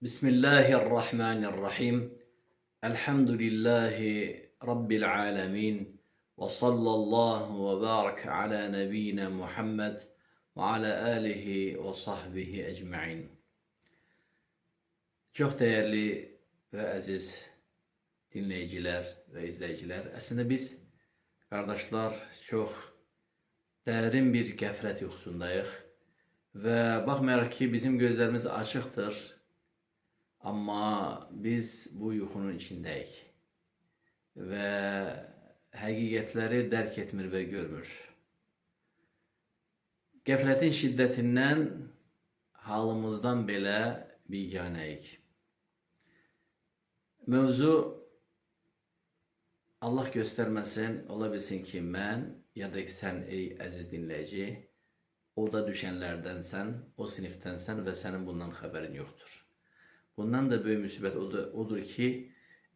Bismillahirrahmanirrahim. Elhamdülillahi Rabbil alemin. Ve sallallahu ve barak ala nebiyyina Muhammed ve ala alihi ve sahbihi ecmaîn. Çox dəyərli və əziz dinləyicilər və izləyicilər, əslində biz qardaşlar çox dərin bir qəflət yuxusundayıq və baxmayaraq ki bizim gözlərimiz açıqdır, amma biz bu yuxunun içindəyik və həqiqətləri dərk etmir və görmür. Qəflətin şiddətindən halımızdan belə biganəyik. Mövzu Allah göstərməsin, ola bilsin ki mən ya da ki sən ey əziz dinləyici orada düşənlərdənsən, o sinifdənsən və sənin bundan xəbərin yoxdur. Bundan da böyük müsibət odur ki,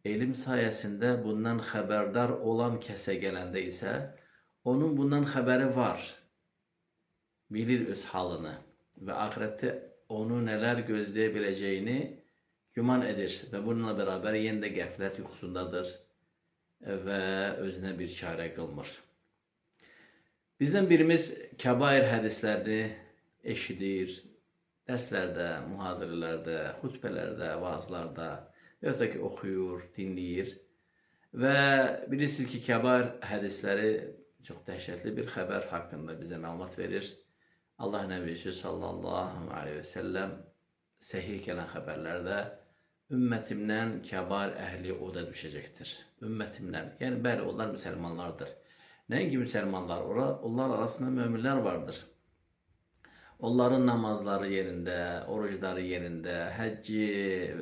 elm sayəsində bundan xəbərdar olan kəsə gələndə isə onun bundan xəbəri var, bilir öz halını və axirətdə onu nələr gözləyə biləcəyini güman edir və bununla bərabər yenə də qəflət yuxusundadır və özünə bir çarə qılmır. Bizdən birimiz kəbair hədislərini eşidir, dərslərdə, mühazirələrdə, xutbələrdə, vaazlarda və ya da ki oxuyur, dinləyir və bilirsiniz ki, kəbair hədisləri çox dəhşətli bir xəbər haqqında bizə məlumat verir. Allah Nəbisi sallallahu aleyhi və səlləm səhih gələn xəbərlərdə ümmətimdən kəbar əhli oda düşəcəkdir. Ümmətimdən, yəni bəli, onlar müsəlmanlardır. Nəinki müsəlmanlar, onlar arasında möminlər vardır. Onların namazları yerində, orucları yerində, həcci,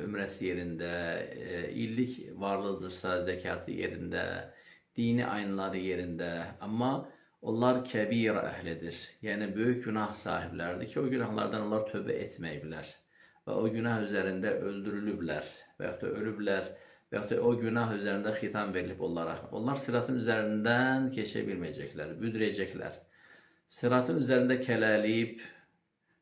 ümrəsi yerində, illik varlıdırsa zəkatı yerində, dini ayinləri yerində. Amma onlar kəbir əhlidir. Yəni böyük günah sahiblərdir ki, o günahlardan onlar tövbə etməyiblər və o günah üzərində öldürülüblər və yaxud da ölüblər və yaxud da o günah üzərində xitam verilib onlara. Onlar sıratın üzərindən keçə bilməyəcəklər, büdürəcəklər. Sıratın üzərində kələliyib,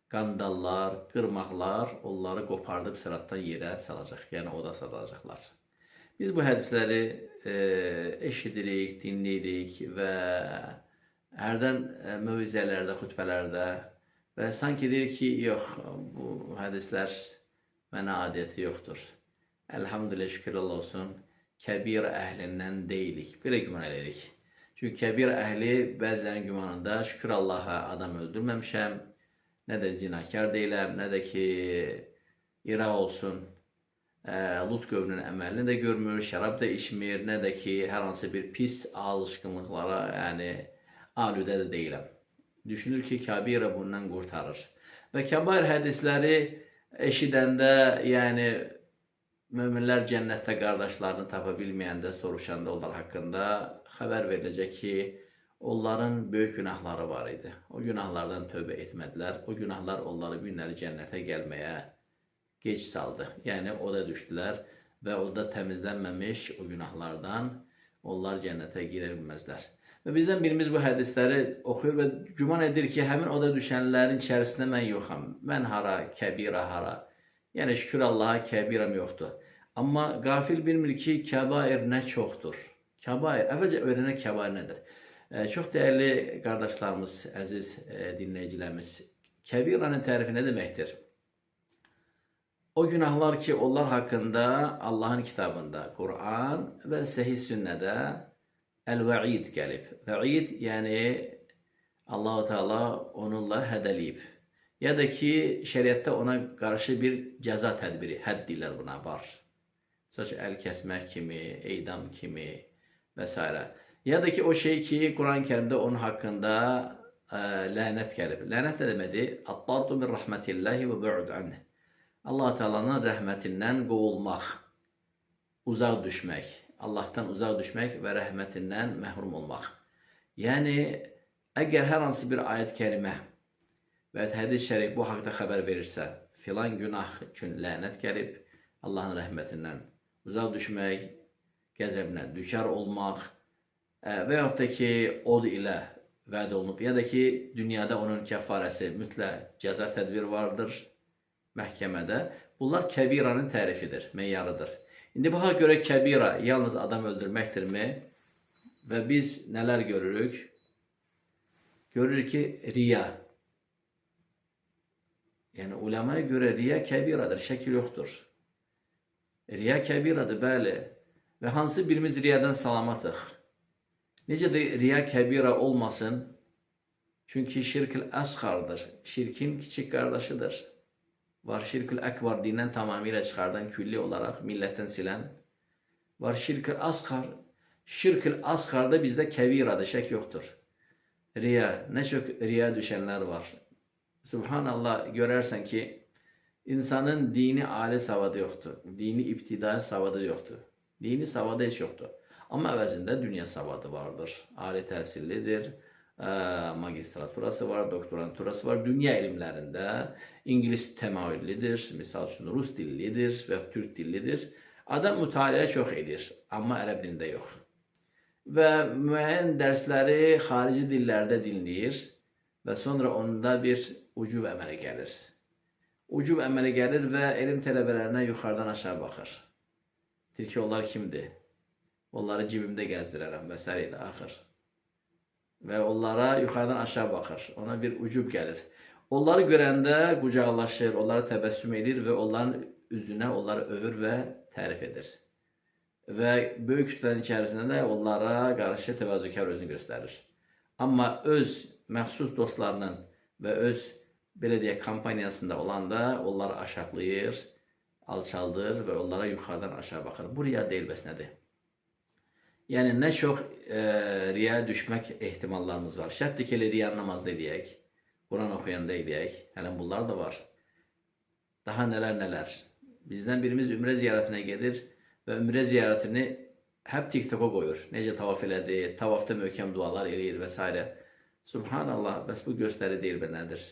qandallar, qırmaqlar onları qopardıb sıratdan yerə salacaq, yəni oda salacaqlar. Biz bu hədisləri eşidirik, dinləyirik və hərdən mövizələrdə, xütbələrdə və sanki deyir ki, yox, bu hədislər mənə adiyyəti yoxdur. Elhamdülillah, şükürlər olsun, kəbir əhlindən deyilik, belə güman edirik. Çünki kəbir əhli bəzilərinin gümanında şükür Allaha adam öldürməmişəm, nə də zinakar deyiləm, nə də ki, İraq olsun, Lut qövmünün əməlini də görmür, şərab da içmir, nə də ki, hər hansı bir pis alışqınlıqlara, yəni alüdə də deyiləm. Düşünür ki, kəbirə bundan qurtarır. Və kəbair hədisləri eşidəndə, yəni möminlər cənnətdə qardaşlarını tapa bilməyəndə, soruşanda onlar haqqında xəbər veriləcək ki, onların böyük günahları var idi. O günahlardan tövbə etmədilər. O günahlar onları günləri cənnətə gəlməyə gec saldı. Yəni oda düşdülər və oda təmizlənməmiş o günahlardan onlar cənnətə girə bilməzlər. Və bizdən birimiz bu hədisləri oxuyur və güman edir ki, həmin oda düşənlərin içərisində mən yoxam. Mən hara, kəbirə hara. Yəni şükür Allaha kəbirəm yoxdur. Amma qafil bilmir ki, kəbair nə çoxdur. Kəbair, əvvəlcə öyrənək kəbair nədir? Çox dəyərli qardaşlarımız, əziz dinləyicilərimiz, kəbiranın tərifi nə deməkdir? O günahlar ki, onlar haqqında Allahın kitabında, Quran və səhih sünnədə Əl-Vəid gəlib. Vəid, yəni Allah-u Teala onunla hədəliyib. Ya da ki, şəriətdə ona qarşı bir cəza tədbiri, hədd deyirlər buna, var. Məsələn, əl kəsmək kimi, eydam kimi və s. Ya da ki, o şey ki, Quran-ı Kərimdə onun haqqında lənət gəlib. Lənət nə deməkdir? At-tardu min rəhmətilləhi və bu'd anh. Allah-u Teala'nın rəhmətindən qovulmaq, uzaq düşmək. Allahdan uzaq düşmək və rəhmətindən məhrum olmaq. Yəni, əgər hər hansı bir ayət kərimə və hədis şərif bu haqda xəbər verirsə, filan günah üçün lənət gəlib, Allahın rəhmətindən uzaq düşmək, qəzəblə düşər olmaq və yaxud da ki, od ilə vəd olunub, ya da ki, dünyada onun kəffarəsi mütləq cəza tədbiri vardır məhkəmədə. Bunlar kebiranın tərifidir, meyarıdır. İndi buna göre kebira yalnız adam öldürməkdirmi? Ve biz neler görürük? Görürük ki riya. Yani ulemaya göre riya kebiradır, şekil yoktur. Riya kebiradır, bəli. Ve hansı birimiz riyadan salamatıq? Necə də riya kebira olmasın? Çünkü şirk-ül asgardır. Şirkin küçük kardeşidir. Var şirk-ül ekbar, dinden tamamıyla çıkardan, külli olarak milletten silen. Var şirk-ül asgar. Şirk-ül asgarda bizde kebiradır, şek yoktur. Riya, ne çok riya düşenler var. Subhanallah, görersen ki insanın dini âli savadı yoktur. Dini iptidai savadı yoktur. Dini savadı hiç yoktur. Ama əvəzində dünya savadı vardır. Ali təhsillidir, magistraturası var, doktoranturası var. Dünya ilimlərində İngiliz təmayüllüdür, misal üçün Rus dillidir və Türk dillidir. Adam mütaliə çox edir, amma ərəb dilində yox. Və müəyyən dərsləri xarici dillərdə dinləyir və sonra onda bir ucub əmələ gəlir. Ucub əmələ gəlir və elm tələbələrinə yuxarıdan aşağı baxır. Deyir ki, onlar kimdir? Onları cibimdə gəzdirərəm və s. ilə axır. Və onlara yuxarıdan aşağı baxır. Ona bir ucub gəlir. Onları görəndə qucaqlaşır, onlara təbəssüm edir və onların üzünə onları övür və tərif edir. Və böyük kütlənin içərisində də onlara qarşı təvazökar özünü göstərir. Amma öz məxsus dostlarının və öz belə deyək kampaniyasında olanda onları aşağılayır, alçaldır və onlara yuxarıdan aşağı baxır. Bu riya deyil, bəs nədir? Yəni nə çox riya düşmək ehtimallarımız var. Şərtdir ki, elə riya namazda eləyək, Quran oxuyanda eləyək, hələ bunlar da var. Daha nələr. Bizdən birimiz ümrə ziyarətinə gedir və ümrə ziyarətini hep TikTok'a qoyur. Necə tavaf elədi, tavafda möhkəm dualar eləyir və s. Subhanallah, bəs bu göstəri deyil və nədir?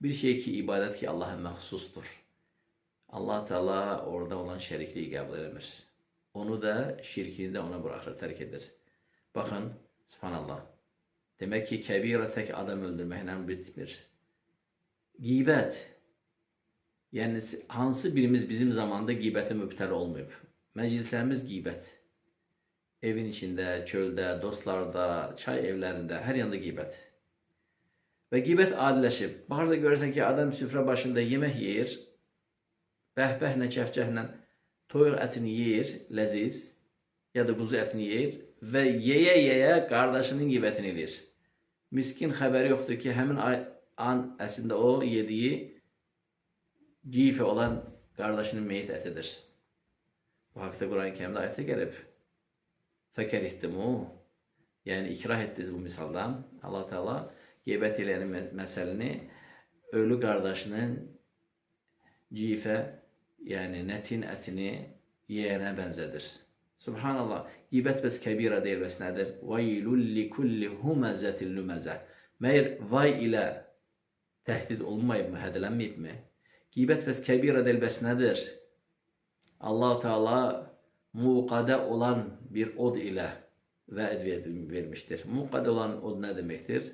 Bir şey ki, ibadət ki, Allah'a məxsusdur. Allah Teala orada olan şərikliyi qəbul eləmir. Onu da şirkini də ona bırakır, tərk edir. Baxın, subhanallah. Demək ki, kəbirə tək adam öldürməklə bitmir. Qeybət. Yəni, hansı birimiz bizim zamanda qeybətə mübtəla olmayıb? Məclislərimiz qeybət. Evin içində, çöldə, dostlarda, çay evlərində, hər yanda qeybət. Və qeybət adiləşib. Baxırsa görürsən ki, adam süfrə başında yemək yeyir, bəhbəhlə, kəfcəhlə toyuq ətini yeyir, ləziz, ya da quzu ətini yeyir və yeyə-yeyə qardaşının qeybətini eləyir. Miskin xəbəri yoxdur ki, həmin an əslində o yediyi giyfə olan qardaşının meyit ətidir. Bu haqda Quran-ı Kərimdə ayətə gəlib. Fəkərihtimu, yəni ikrah etdiniz bu misaldan. Allah Teala qeybət eləyənin məsəlini ölü qardaşının giyfə, yəni nətin ətini yeyənə bənzədir. Subhanallah, qeybət bəs kəbirə deyil, bəs nədir? Vaylul likulli huməzətin lüməzə. Məyər vay ilə təhdid olunmayıbmı, hədələnməyibmi? Qeybət bəs kəbirə deyil, bəs nədir? Allah Teala muqadə olan bir od ilə vəd vermişdir. Muqadə olan od nə deməkdir?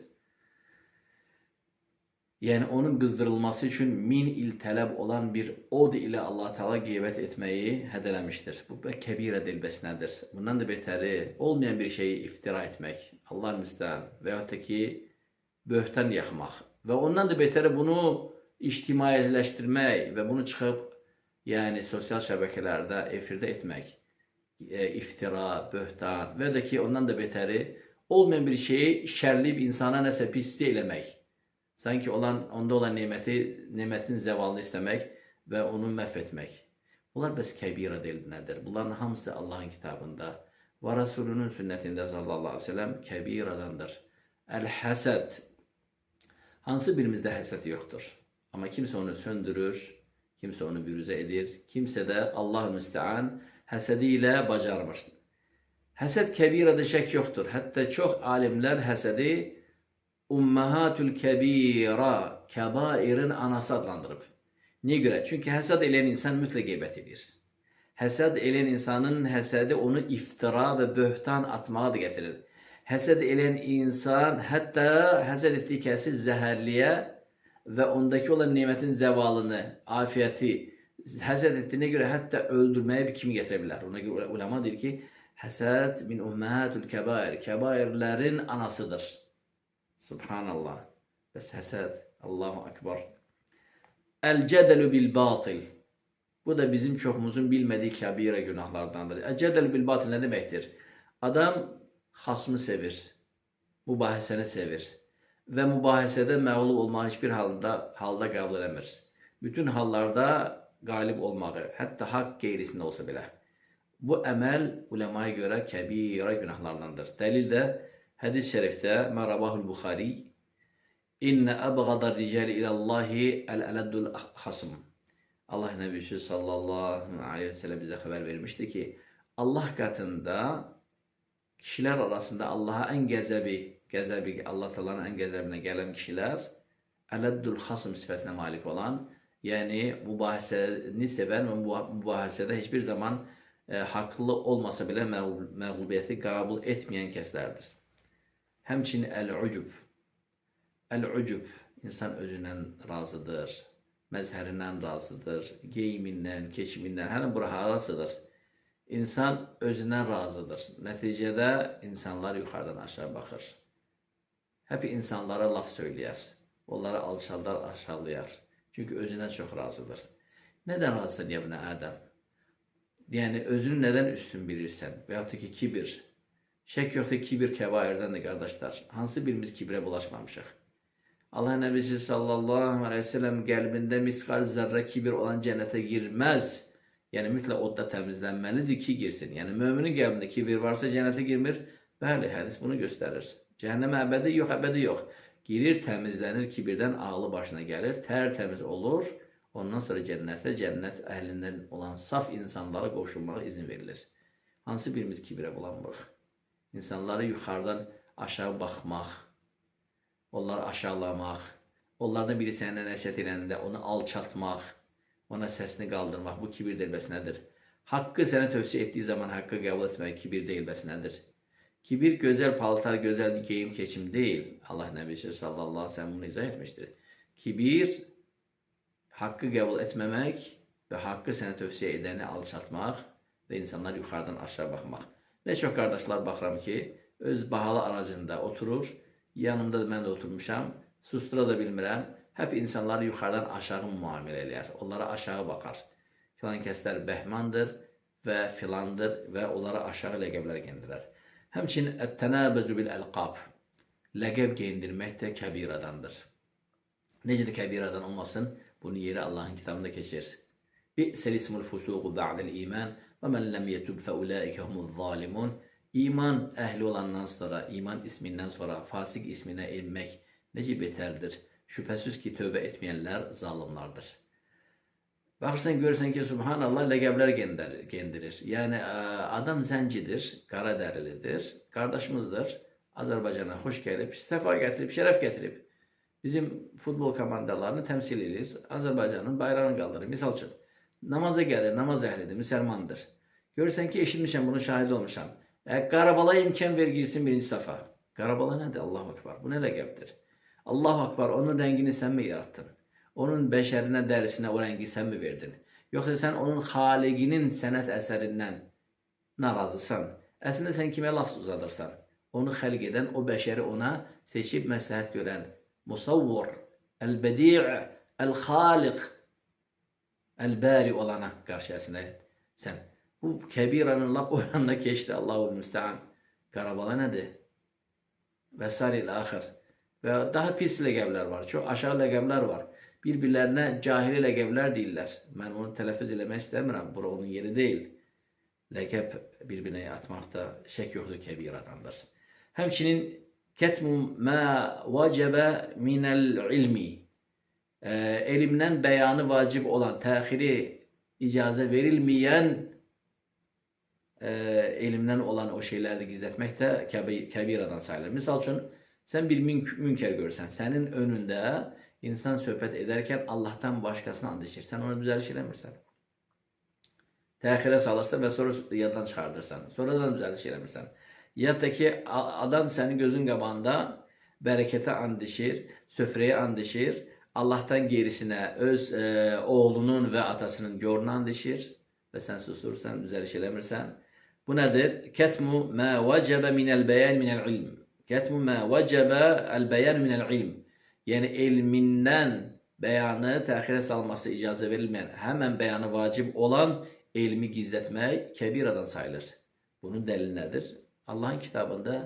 Yəni onun qızdırılması üçün 1000 il tələb olan bir od ilə Allah Teala qeybət etməyi hədələmişdir. Bu kəbirə deyil, bəs nədir? Bundan da betəri olmayan bir şeyi iftira etmək, Allah müstəhan, və yaxud da ki, böhtan yaxmaq. Və ondan da betəri bunu ictimailəşdirmək və bunu çıxıb, yəni sosial şəbəkələrdə efirdə etmək. İftira, böhtan və ya da ki, ondan da betəri olmayan bir şeyi şərliyib insana nəsə pislik eləmək. Sanki onda olan nemətin zəvalını istəmək və onu məhv etmək. Bunlar bəs kəbirə deyil, nədir? Bunların hamısı Allahın kitabında və Rasulunun sünnətində sallallahu aleyhi ve sellem kəbiradandır. Əl-həsəd. Hansı birimizdə həsəd yoxdur? Amma kimsə onu söndürür, kimsə onu bürüzə edir, kimsə də Allah-ı müstəan həsədi ilə bacarmır. Həsəd kəbirədə şək yoxdur. Hətta çox alimlər həsədi Ummahatul kəbira, kəbairin anası adlandırıb. Niyə görə? Çünki həsəd eləyən insan mütləq qeybət edir. Həsəd eləyən insanın həsədi onu iftira və böhtan atmağa da gətirir. Həsəd eləyən insan hətta həsəd etdiyi kəsi zəhərliyə və ondakı olan nemətin zəvalını, afiyəti Həsəd etdiyinə görə hətta öldürməyə bir kimi gətirə bilər. Ona görə ulema deyir ki, həsəd min ummahatul kəbair, kəbairlərin anasıdır. Subhanallah. Bəs həsəd, Allahu akbar. El-cədelu bil-batil. Bu da bizim çoxumuzun bilmədiyi kəbirə günahlardandır. El-cədelu bil-batil nə deməkdir? Adam xasmı sevir, mübahisəni sevir və mübahisədə məğlub olmağı heç bir halda qəbul eləmir. Bütün hallarda qalib olmağı, hətta haqq qeyrisində olsa belə. Bu əməl uləmaya görə kəbirə günahlardandır. Dəlil də hədis şərifdə Mərabahul Buxari İnnə əbğadar ricəli iləllahi əl-ələddül xasım. Allah Nəbisi sallallahu aleyhi ve sellem bizə xəbər vermişdi ki, Allah qatında kişilər arasında Allaha ən qəzəbi, Allah Taala'nın ən qəzəbinə gələn kişilər ələddül xasım sifətinə malik olan, yəni mübahisəni sevən və mübahisədə heç bir zaman haqlı olmasa belə məğlubiyyəti qəbul etməyən kəslərdir. Həmçinin əl-ucub. Əl-ucub, insan özündən razıdır, məzhərindən razıdır, geyimindən, keçimindən, hələ bura harasıdır. İnsan özündən razıdır. Nəticədə insanlar yuxarıdan aşağı baxır. Hep insanlara laf söyləyər, onları alçaldar, aşağılayar. Çünki özündən çox razıdır. Nədən razısan ya buna Ədəm? Yəni, özünü nədən üstün bilirsən? Və yaxud ki, kibir. Şək yoxdur, kibir kəbairdəndir, qardaşlar. Hansı birimiz kibrə bulaşmamışıq? Allah Nəbisi sallallahu aleyhi ve sellem qəlbində misqal zərrə kibir olan cənnətə girməz. Yəni, mütləq odda təmizlənməlidir ki, girsin. Yəni, müminin qəlbində kibir varsa cənnətə girmir. Bəli, hədis bunu göstərir. Cəhənnəmə əbədi yox, əbədi yox. Girir, təmizlənir, kibirdən ağlı başına gəlir, tərtəmiz olur. Ondan sonra cənnətə, cənnət əhlindən olan saf insanlara qoşulmağa izin verilir. Hansı birimiz kibirə bulanmırıq? İnsanları yuxarıdan aşağı baxmaq, onları aşağılamaq, onlardan biri səninlə nəsihət edəndə onu alçaltmaq, ona səsini qaldırmaq, bu kibir deyilbəsinədir. Haqqı sənə tövsiyə etdiyi zaman haqqı qəbul etmək kibir deyilbəsinədir. Kibir gözəl paltar, gözəl geyim, keçim deyil. Allah Nəbisi sallallahu aleyhi ve sellem bunu izah etmişdir. Kibir, haqqı qəbul etməmək və haqqı sənə tövsiyə edəni alçaltmaq və insanlar yuxarıdan aşağı baxmaq. Nə çox qardaşlar baxıram ki, öz bahalı aracında oturur, yanımda da mən də oturmuşam, sustura da bilmirəm, hep insanları yuxarıdan aşağı müamilə eləyər, onlara aşağı baxar. Filan kəslər bəhmandır və filandır və onlara aşağı ləqəblər gendirər. Həmçinin ət-tənəbəzü bil-əlqab, ləqəb geyindirmək də kəbiradandır. Necə də kəbiradan olmasın, bunun yeri Allahın kitabında keçir. Bi'səl ismul fusuqu ba'dəl iman və mən ləm yetub fəulaikə humuz zalimun. İman əhli olandan sonra, iman ismindən sonra fasik isminə inmək necə betərdir? Şübhəsiz ki, tövbə etməyənlər zalimlardır. Baxırsan, görürsən ki, subhanallah, ləqəblər gendirir. Yəni, adam zəncidir, qara dərilidir, qardaşımızdır, Azərbaycana xoş gəlib, səfa gətirib, şərəf gətirib. Bizim futbol komandalarını təmsil edir, Azərbaycanın bayrağını qaldırır. Misal üçün, namaza gəlir, namaz əhlidir, müsəlmandır. Görürsən ki, eşitmişəm, bunu şahid olmuşam. Qarabala imkan ver, girsin birinci safa. Qarabala nədir? Allahu Akbar. Bu nə ləqəbdir? Allahu Akbar, onun rəngini sən mi yarattın? Onun bəşərinə, dərisinə o rəngi sən mi verdin? Yoxsa sən onun xaliqinin sənət əsərindən narazısan? Əslində sən kimə laf uzadırsan? Onu xəlq edən, o bəşəri ona seçib məsləhət görən musavvur, əl-bədi', əl-xaliq, əl-bəri olana qarşı əslində sən. Bu kəbiranın lap o yanına keçdi, Allahul müstəan. Qarabala nədir? Və sar ilə axır. Və daha pis ləqəblər var, çox aşağı ləqəblər var. Bir-birlərinə cahili ləqəblər deyirlər. Mən onu tələffüz eləmək istəmirəm, bura onun yeri deyil. Ləqəb bir-birinə atmaq da şək yoxdur, kəbiradandır. Həmçinin kətmu mə vacəbə minəl ilmi. Elmdən bəyanı vacib olan, təxiri icazə verilməyən elmdən olan o şeyləri gizlətmək də kəbiradan sayılır. Misal üçün, sən bir münkər görürsən, sənin önündə insan söhbət edərkən Allahdan başqasını and içir. Sən ona düzəliş eləmirsən. Təxirə salırsan və sonra yaddan çıxardırsan. Sonradan düzəliş eləmirsən. Ya da ki, adam sənin gözün qabağında bərəkətə and içir, söfrəyə and içir, Allah'tan gerisinə öz oğlunun və atasının gorunu and içir və sən susursan, düzəliş eləmirsən. Bu nədir? Kətmu mə vəcəbə minəl bəyan minəl ilm. Kətmu mə vəcəbə əl bəyan minəl ilm. Yəni elmindən bəyanı təxirə salması icazə verilməyən, həmən bəyanı vacib olan elmi gizlətmək kəbiradan sayılır. Bunun dəlili nədir? Allahın kitabında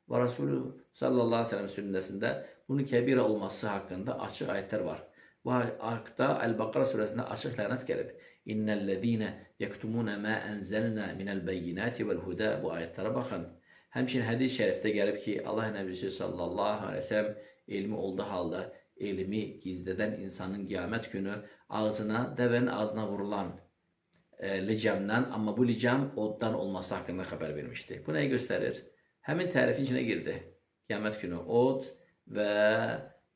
və Resulü sallallahu aleyhi ve sellem sünnəsində bunun kəbirə olması haqqında açıq ayətlər var. Bu ayətdə Əl-Baqara surəsində açıq lənət gəlib. İnnellezîne yektumûne mâ enzelnâ minel beyyinâti vel hudâ. Bu ayətlərə baxın. Həmçinin hədis şərifdə gəlib ki, Allah Nəbisi sallallahu aleyhi ve sellem elmi olduğu halda elmi gizlədən insanın qiyamət günü ağzına, dəvənin ağzına vurulan licamdan, amma bu licam oddan olması haqqında xəbər vermişdi. Bu nəyi göstərir? Həmin tərifin içinə girdi. Qiyamət günü od və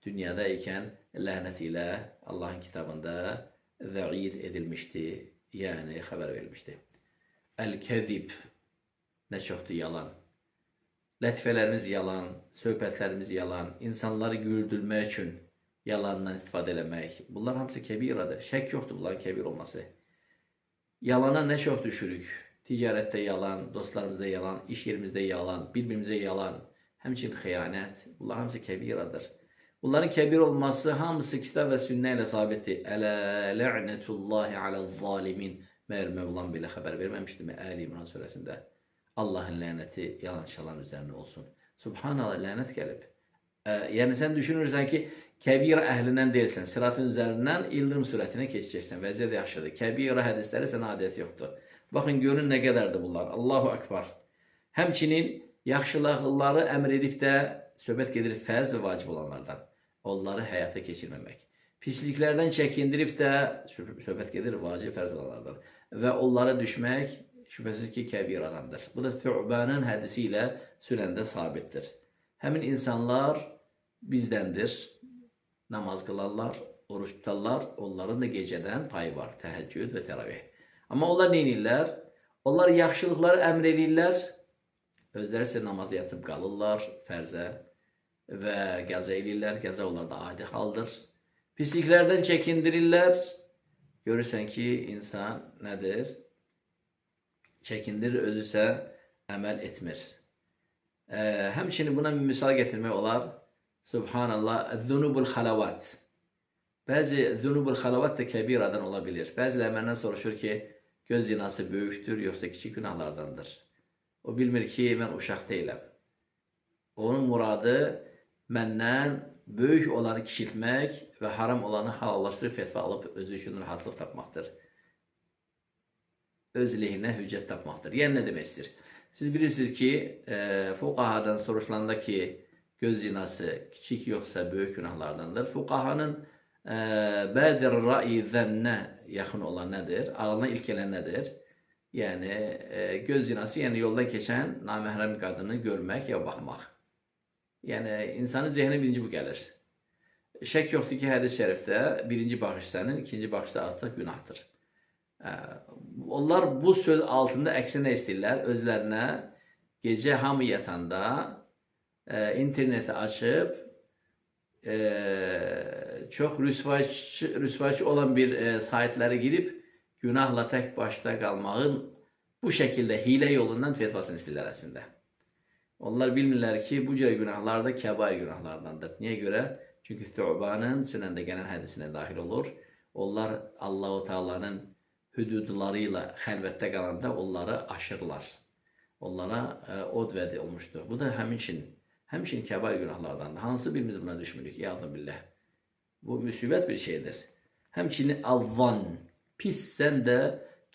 dünyada ikən lənət ilə Allahın kitabında vəid edilmişdi, yəni xəbər verilmişdi. Əl-kəzib, nə çoxdur yalan. Lətifələrimiz yalan, söhbətlərimiz yalan, insanları güldürmək üçün yalandan istifadə eləmək. Bunlar hamısı kəbiradır. Şək yoxdur bunların kəbir olması. Yalana nə çox düşürük? Ticarətdə yalan, dostlarımızda yalan, iş yerimizdə yalan, bir-birimizə yalan, həmçinin xəyanət. Bunlar hamısı kəbiradır. Bunların kəbir olması hamısı kitab və sünnə ilə sabitdir. Ələ lə'nətullahi aləl-zalimin. Məyər Mövlam belə xəbər verməmişdimi Əli İmran surəsində? Allahın lənəti yalançıların üzərinə olsun. Subhanallah, lənət gəlib. Yəni sən düşünürsən ki, kəbir əhlindən deyilsən, sıratın üzərindən ildırım sürətinə keçəcəksən. Vəziyyət yaxşıdır. Kəbir hədisləri sənə adət yoxdur. Baxın, görün nə qədərdir bunlar. Allahu Akbar. Həmçinin yaxşılıqları əmr edib də söhbət gedir fərz və vacib olanlardan. Onları həyata keçirməmək. Pisliklərdən çəkindirib də söhbət gedir vacib fərz olanlardan. Və onlara düşmək şübhəsiz ki, kəbir adamdır. Bu da Thu'banın hədisi ilə sürəndə sabitdir. Həmin insanlar bizdəndir. Namaz qılarlar, oruç tutarlar. Onların da gecədən payı var. Təhəccüd və təravih. Amma onlar nə edirlər? Onlar yaxşılıqları əmr edirlər. Özləri isə namazı yatıb qalırlar fərzə və qəza edirlər. Qəza onlarda adi haldır. Pisliklərdən çəkindirirlər. Görürsən ki, insan nədir? Çəkindirir, özü isə əməl etmir. Həmçinin buna bir misal gətirmək olar. Subhanallah, zunubul xalavat. Bəzi zunubul xalavat da kəbiradan ola bilir. Bəziləri məndən soruşur ki, göz zinası böyükdür, yoxsa kiçik günahlardandır. O bilmir ki, mən uşaq deyiləm. Onun muradı məndən böyük olanı kiçiltmək və haram olanı halallaşdırıb fetva alıb özü üçün rahatlıq tapmaqdır. Öz lehinə hüccət tapmaqdır. Yəni nə demək istəyir? Siz bilirsiniz ki, fuqahadan soruşulanda ki, göz zinası kiçik yoxsa böyük günahlardandır. Fuqahanın bədir rə'i zənnə yaxın olan nədir? Ağlına ilk gələn nədir? Yəni, göz zinası, yəni yoldan keçən naməhrəm qadını görmək ya baxmaq. Yəni, insanın zehninə birinci bu gəlir. Şək yoxdur ki, hədis şərifdə birinci baxış sənin, ikinci baxışda artıq günahdır. Onlar bu söz altında əksinə istəyirlər, özlərinə gecə hamı yatanda interneti açıb çox rüsvayçı olan bir saytlara girib günahla tək başda qalmağın bu şəkildə hilə yolundan fetvasını istəyirlər əslində. Onlar bilmirlər ki, bu cürə günahlar da kəbair günahlardandır. Niyə görə? Çünki Thu'banın sünəndə gələn hədisinə daxil olur. Onlar Allah-u Teala'nın hüdudları ilə xəlvətdə qalanda onları aşırlar. Onlara od vədi olmuşdur. Bu da həmçinin kəbair günahlardandır. Hansı birimiz buna düşmürük? Ya'zəm billah. Bu müsibət bir şeydir. Həmçinin avvan, pis sən də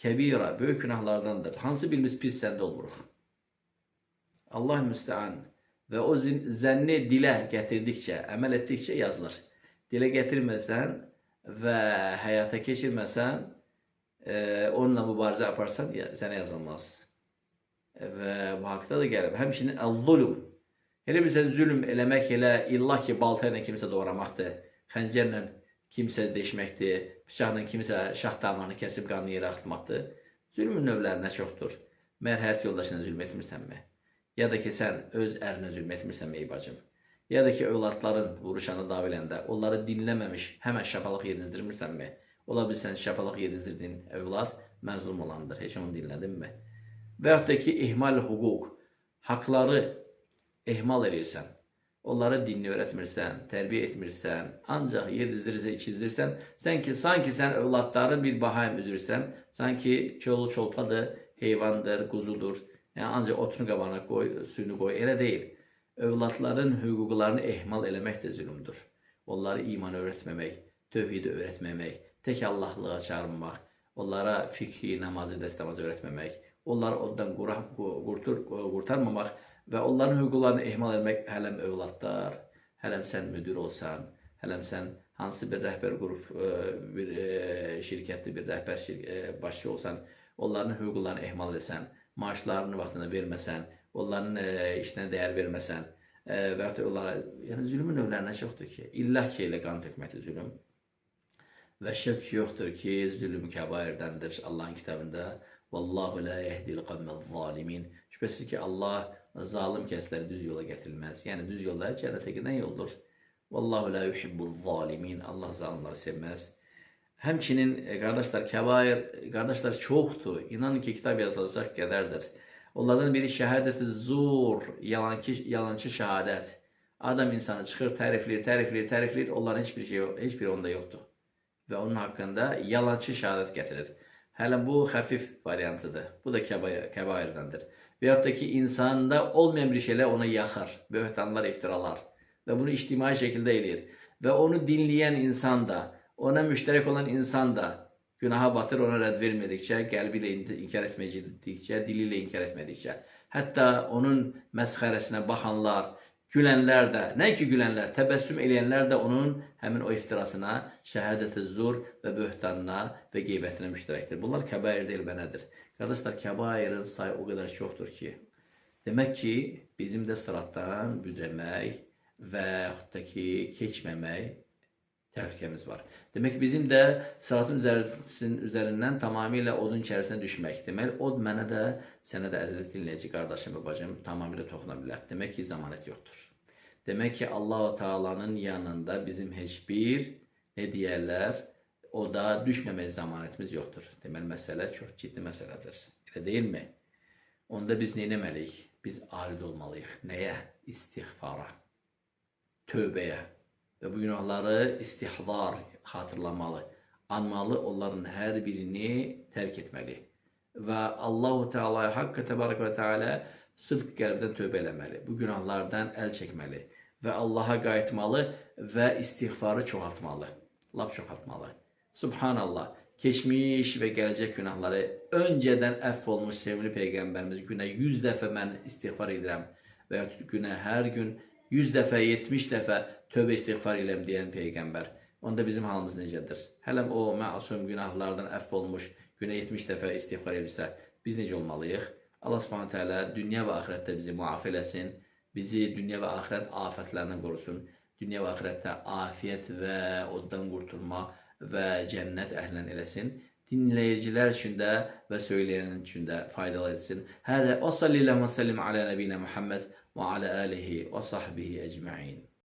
kəbira, böyük günahlardandır. Hansı birimiz pis səndə olmuruq? Allah müstəan. Və o zənni dilə gətirdikcə, əməl etdikcə yazılır. Dilə gətirməsən və həyata keçirməsən, onunla mübarizə aparsan, sənə yazılmaz. Və bu haqda da gəlib. Həmçinin əl-zulüm. Elə bilsən, zülm eləmək elə illah ki, balta ilə kimsə doğramaqdır, xəncərlə kimsə deşməkdir, bıçaqla kimsə şax damarını kəsib qanını yerə axıtmaqdır. Zülmün növlərinə çoxdur. Məyər həyat yoldaşına zülm etmirsənmi? Ya da ki, sən öz ərinə zülm etmirsənmi, ey bacım? Ya da ki övladların vuruşanı dav eləndə onları dinləməmiş həmən şapalaq yedizdirmirsənmi? Ola bilsən şapalaq yedizdirdiyin övlad məzlum olandır. Heç onu dinlədinmi? Və yaxud da ki, ihmal hüquq, haqları ihmal edirsən. Onlara dinini öğretmirsən, tərbiyə etmirsən, ancaq yedizdirirsən, içizdirsən, sanki sən övladların bir bahayım üzr istəyirəm, sanki çolu çolpadır, heyvandır, quzudur. Yəni ancaq otunu qabağına qoy, suyunu qoy, elə deyil. Övladların hüquqlarını ehmal eləmək də zülümdür. Onları imanı öğretməmək, tövhidi öğretməmək, tək Allahlığa çağırmamaq, onlara fikri, namazı, dəstəmazı öğretməmək, onları oddan qurtarmamaq və onların hüquqlarını ehmal etmək hələm övladlar, hələm sən müdür olsan, hələm sən hansı bir rəhbər qrup, bir şirkətli bir rəhbər başçı olsan, onların hüquqlarını ehmal etsən, maaşlarını vaxtında verməsən, onların işinə dəyər verməsən və yaxud da onlara, yəni zülmün növlərinə çoxdur ki, illah ki elə qan tökməkdir zülüm. Və şək yoxdur ki, zülüm kəbairdəndir Allahın kitabında. Vallahu la yehdil qavmel zalimin. Şübhəsiz ki, Allah zalim kəsləri düz yola gətirilməz. Yəni düz yolda cənnətə gedən yoldur. Vallahu la yuhibbul zalimin. Allah zalimləri sevməz. Həmçinin qardaşlar, kəbair, qardaşlar çoxdur. İnanın ki, kitab yazılacaq qədərdir. Onlardan biri şəhadət-i zur, yalancı şəhadət. Adam insanı çıxır, tərifləyir, onların heç biri onda yoxdur. Və onun haqqında yalancı şəhadət gətirir. Hələ bu xəfif variantıdır. Bu da kəbairdəndir. Və yaxud da ki, insanda olmayan bir şeylər ona yaxar, böhtanlar, iftiralar və bunu ictimai şəkildə eləyir. Və onu dinləyən insan da, ona müştərək olan insan da günaha batır, ona rədd vermədikcə, qəlbi ilə inkar etmədikcə, dili ilə inkar etmədikcə. Hətta onun məsxərəsinə baxanlar, gülənlər də, nəinki gülənlər, təbəssüm eləyənlər də onun həmin o iftirasına, şəhadət-i zur və böhtanına və qeybətinə müştərəkdir. Bunlar kəbair deyil, bənədir. Qardaşlar, kəbairin sayı o qədər çoxdur ki, demək ki, bizim də sıratdan büdrəmək və yaxud da ki, keçməmək təhlükəmiz var. Demək ki, bizim də sıratın üzərindən tamamilə odun içərisinə düşmək. Demək, od mənə də, sənə də əziz dinləyici qardaşım və bacım tamamilə toxuna bilər. Demək ki, zamanət yoxdur. Demək ki, Allah-u Teala'nın yanında bizim heç bir, nə deyərlər, oda düşməmək zamanətimiz yoxdur. Deməli, məsələ çox ciddi məsələdir. Elə deyilmi? Onda biz nə etməliyik? Biz arid olmalıyıq. Nəyə? İstiğfara, tövbəyə. Və bu günahları istihdar, xatırlamalı, anmalı, onların hər birini tərk etməli. Və Allah-u Teala'ya haqqı təbarək və teala sıdq qəlbdən tövbə eləməli. Bu günahlardan əl çəkməli və Allaha qayıtmalı və istiğfarı çoxaltmalı. Lap çoxaltmalı. Subhanallah, keçmiş və gələcək günahları öncədən əfv olmuş sevimli Peyğəmbərimiz günə 100 dəfə mən istiğfar edirəm və ya günə hər gün 100 dəfə, 70 dəfə tövbə istiğfar eləm deyən Peyğəmbər. Onda bizim halımız necədir? Hələm o məsum günahlardan əfv olmuş, günə 70 dəfə istiğfar edirsə, biz necə olmalıyıq? Allah Subhanahu taala dünya və axirətdə bizi müaf eləsin, bizi dünya və axirət afətlərindən qorusun, dünya və axirətdə afiyət və oddan qurtulma və cənnət əhlindən eləsin, dinləyicilər üçün də və söyləyən üçün də faydalı etsin. Hədə və sallallahu və səllim alə nəbiyinə Muhammed və alə alihi və sahbihi əcma'in.